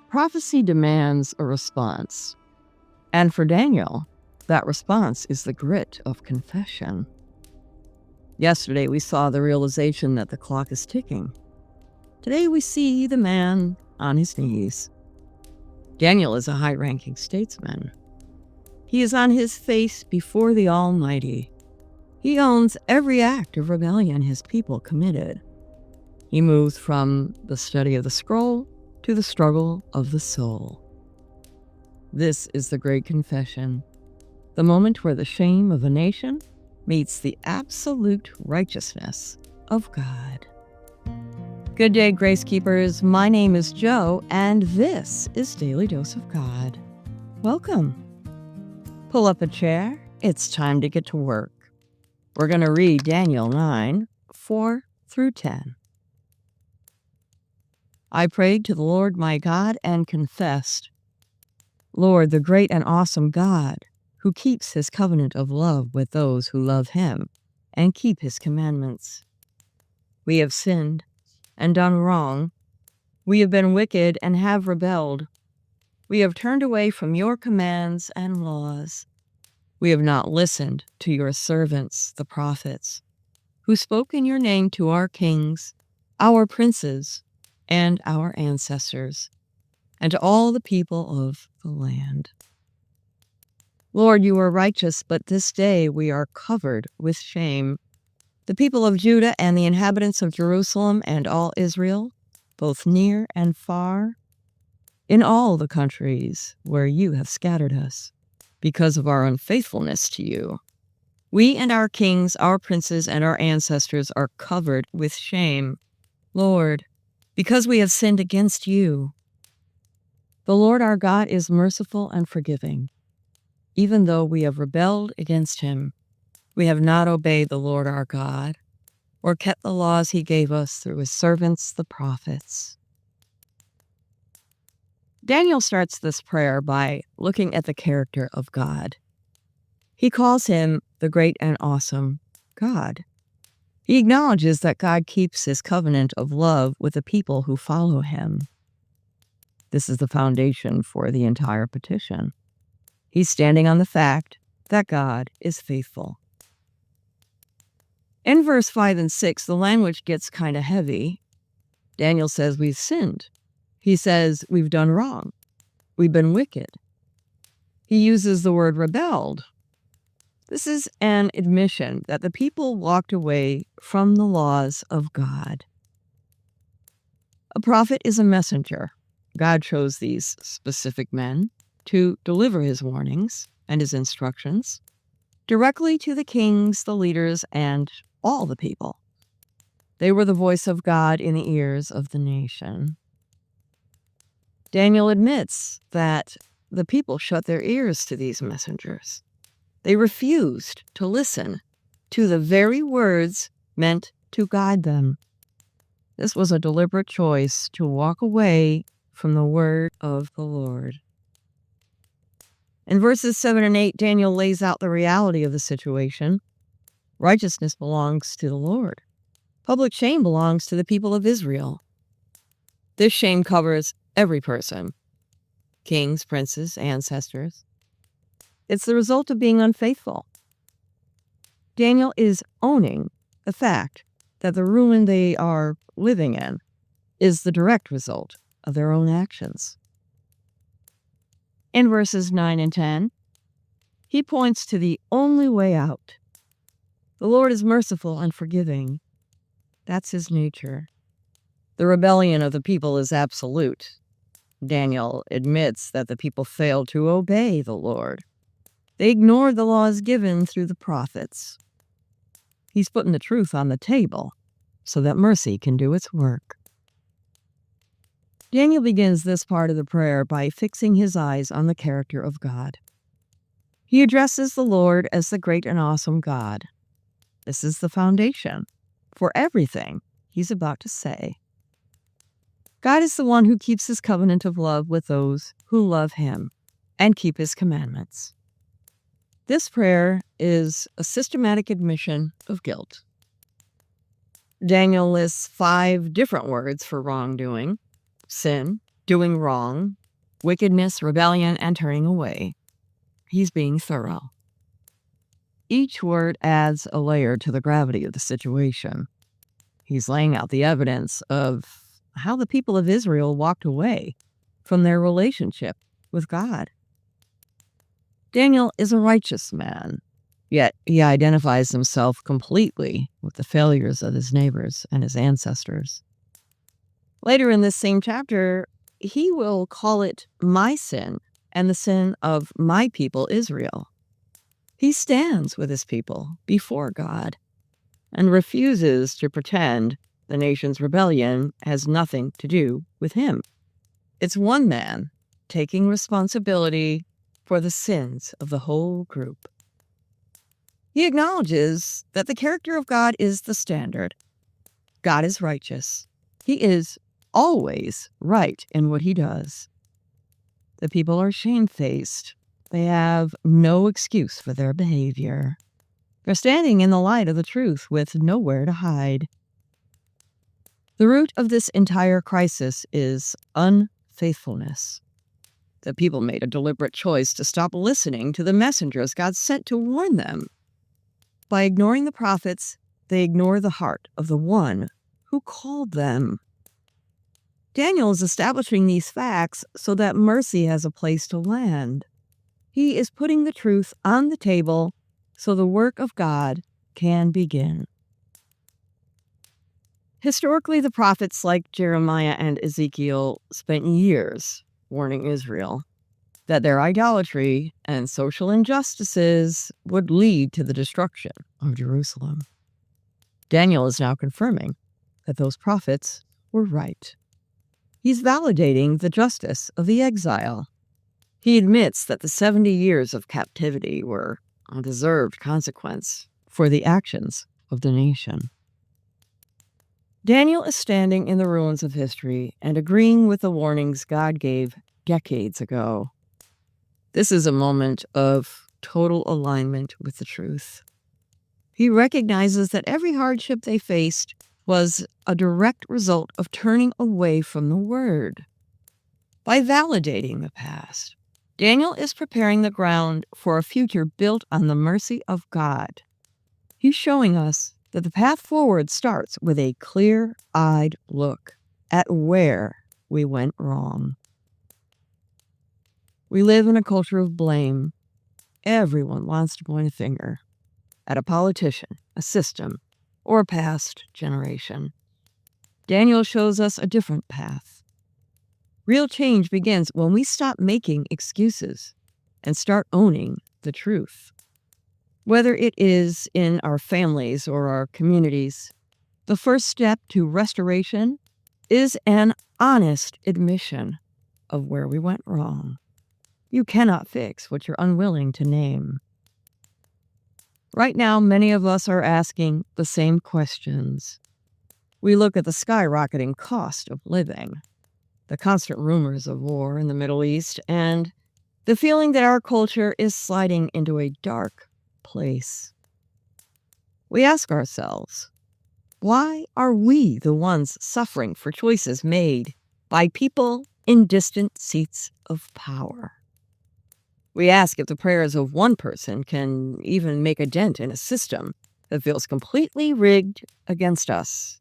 Prophecy demands a response. And for Daniel, that response is the grit of confession. Yesterday, we saw the realization that the clock is ticking. Today, we see the man on his knees. Daniel is a high-ranking statesman. He is on his face before the Almighty. He owns every act of rebellion his people committed. He moves from the study of the scroll to the struggle of the soul. This is the great confession, the moment where the shame of a nation meets the absolute righteousness of God. Good day, Grace Keepers. My name is Joe, and this is Daily Dose of God. Welcome. Pull up a chair. It's time to get to work. We're going to read Daniel 9, 4 through 10. I prayed to the Lord my God and confessed, Lord, the great and awesome God, who keeps his covenant of love with those who love him and keep his commandments. We have sinned and done wrong. We have been wicked and have rebelled. We have turned away from your commands and laws. We have not listened to your servants, the prophets, who spoke in your name to our kings, our princes, and our ancestors, and to all the people of the land. Lord, you are righteous, but this day we are covered with shame. The people of Judah and the inhabitants of Jerusalem and all Israel, both near and far, in all the countries where you have scattered us, because of our unfaithfulness to you. We and our kings, our princes, and our ancestors are covered with shame, Lord, because we have sinned against you. The Lord our God is merciful and forgiving. Even though we have rebelled against him, we have not obeyed the Lord our God, or kept the laws he gave us through his servants, the prophets. Daniel starts this prayer by looking at the character of God. He calls him the great and awesome God. He acknowledges that God keeps his covenant of love with the people who follow him. This is the foundation for the entire petition. He's standing on the fact that God is faithful. In verse 5 and 6, the language gets kind of heavy. Daniel says we've sinned. He says we've done wrong. We've been wicked. He uses the word rebelled. This is an admission that the people walked away from the laws of God. A prophet is a messenger. God chose these specific men to deliver his warnings and his instructions directly to the kings, the leaders, and all the people. They were the voice of God in the ears of the nation. Daniel admits that the people shut their ears to these messengers. They refused to listen to the very words meant to guide them. This was a deliberate choice to walk away from the word of the Lord. In verses 7 and 8, Daniel lays out the reality of the situation. Righteousness belongs to the Lord. Public shame belongs to the people of Israel. This shame covers every person, kings, princes, ancestors. It's the result of being unfaithful. Daniel is owning the fact that the ruin they are living in is the direct result of their own actions. In verses 9 and 10, he points to the only way out. The Lord is merciful and forgiving. That's his nature. The rebellion of the people is absolute. Daniel admits that the people failed to obey the Lord. They ignored the laws given through the prophets. He's putting the truth on the table so that mercy can do its work. Daniel begins this part of the prayer by fixing his eyes on the character of God. He addresses the Lord as the great and awesome God. This is the foundation for everything he's about to say. God is the one who keeps his covenant of love with those who love him and keep his commandments. This prayer is a systematic admission of guilt. Daniel lists 5 different words for wrongdoing: sin, doing wrong, wickedness, rebellion, and turning away. He's being thorough. Each word adds a layer to the gravity of the situation. He's laying out the evidence of how the people of Israel walked away from their relationship with God. Daniel is a righteous man, yet he identifies himself completely with the failures of his neighbors and his ancestors. Later in this same chapter, he will call it my sin and the sin of my people Israel. He stands with his people before God and refuses to pretend the nation's rebellion has nothing to do with him. It's one man taking responsibility for the sins of the whole group. He acknowledges that the character of God is the standard. God is righteous. He is always right in what he does. The people are shamefaced. They have no excuse for their behavior. They're standing in the light of the truth with nowhere to hide. The root of this entire crisis is unfaithfulness. The people made a deliberate choice to stop listening to the messengers God sent to warn them. By ignoring the prophets, they ignore the heart of the one who called them. Daniel is establishing these facts so that mercy has a place to land. He is putting the truth on the table so the work of God can begin. Historically, the prophets like Jeremiah and Ezekiel spent years warning Israel that their idolatry and social injustices would lead to the destruction of Jerusalem. Daniel is now confirming that those prophets were right. He's validating the justice of the exile. He admits that the 70 years of captivity were a deserved consequence for the actions of the nation. Daniel is standing in the ruins of history and agreeing with the warnings God gave decades ago. This is a moment of total alignment with the truth. He recognizes that every hardship they faced was a direct result of turning away from the Word. By validating the past, Daniel is preparing the ground for a future built on the mercy of God. He's showing us that the path forward starts with a clear-eyed look at where we went wrong. We live in a culture of blame. Everyone wants to point a finger at a politician, a system, or a past generation. Daniel shows us a different path. Real change begins when we stop making excuses and start owning the truth. Whether it is in our families or our communities, the first step to restoration is an honest admission of where we went wrong. You cannot fix what you're unwilling to name. Right now, many of us are asking the same questions. We look at the skyrocketing cost of living, the constant rumors of war in the Middle East, and the feeling that our culture is sliding into a dark place. We ask ourselves, why are we the ones suffering for choices made by people in distant seats of power? We ask if the prayers of one person can even make a dent in a system that feels completely rigged against us.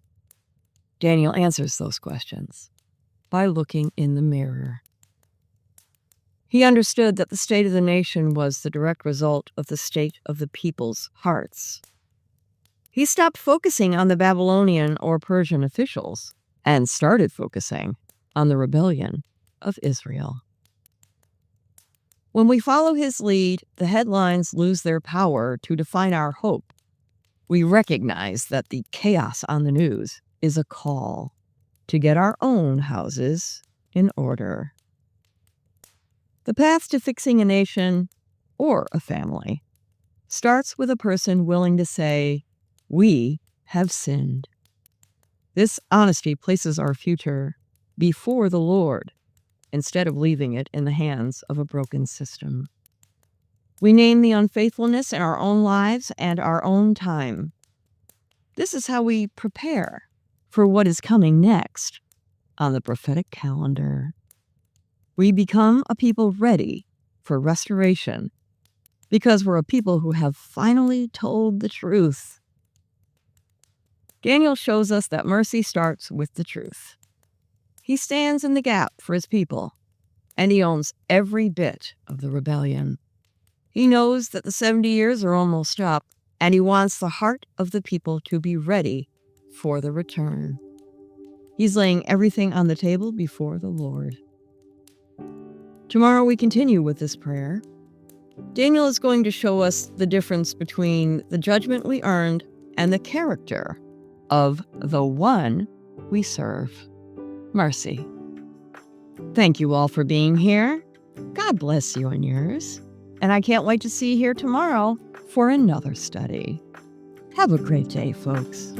Daniel answers those questions by looking in the mirror. He understood that the state of the nation was the direct result of the state of the people's hearts. He stopped focusing on the Babylonian or Persian officials and started focusing on the rebellion of Israel. When we follow his lead, the headlines lose their power to define our hope. We recognize that the chaos on the news is a call to get our own houses in order. The path to fixing a nation or a family starts with a person willing to say, "We have sinned." This honesty places our future before the Lord instead of leaving it in the hands of a broken system. We name the unfaithfulness in our own lives and our own time. This is how we prepare for what is coming next on the prophetic calendar. We become a people ready for restoration because we're a people who have finally told the truth. Daniel shows us that mercy starts with the truth. He stands in the gap for his people, and he owns every bit of the rebellion. He knows that the 70 years are almost up, and he wants the heart of the people to be ready for the return. He's laying everything on the table before the Lord. Tomorrow we continue with this prayer. Daniel is going to show us the difference between the judgment we earned and the character of the one we serve. Mercy. Thank you all for being here. God bless you and yours. And I can't wait to see you here tomorrow for another study. Have a great day, folks.